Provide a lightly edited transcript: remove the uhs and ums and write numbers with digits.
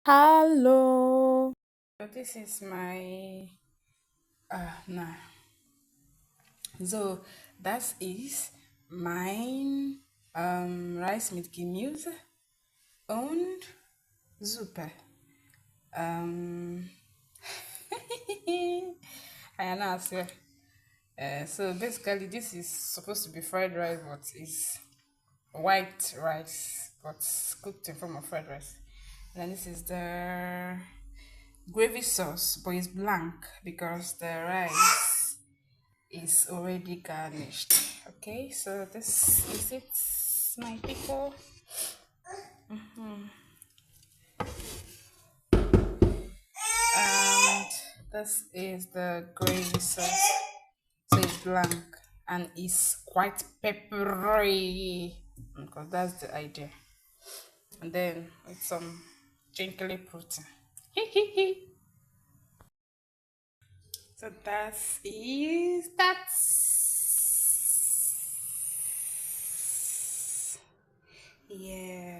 Hello. So this is my no. So that is mein Reis mit Gemüse und Suppe. Um, I know, sir. So basically, this is supposed to be fried rice, but it's white rice, but cooked in form of fried rice. And then this is the gravy sauce, but it's blank because the rice is already garnished. Okay, so this is it, my people. And this is the gravy sauce. So it's blank and it's quite peppery because that's the idea. And then with some jiggly protein. So that's yeah.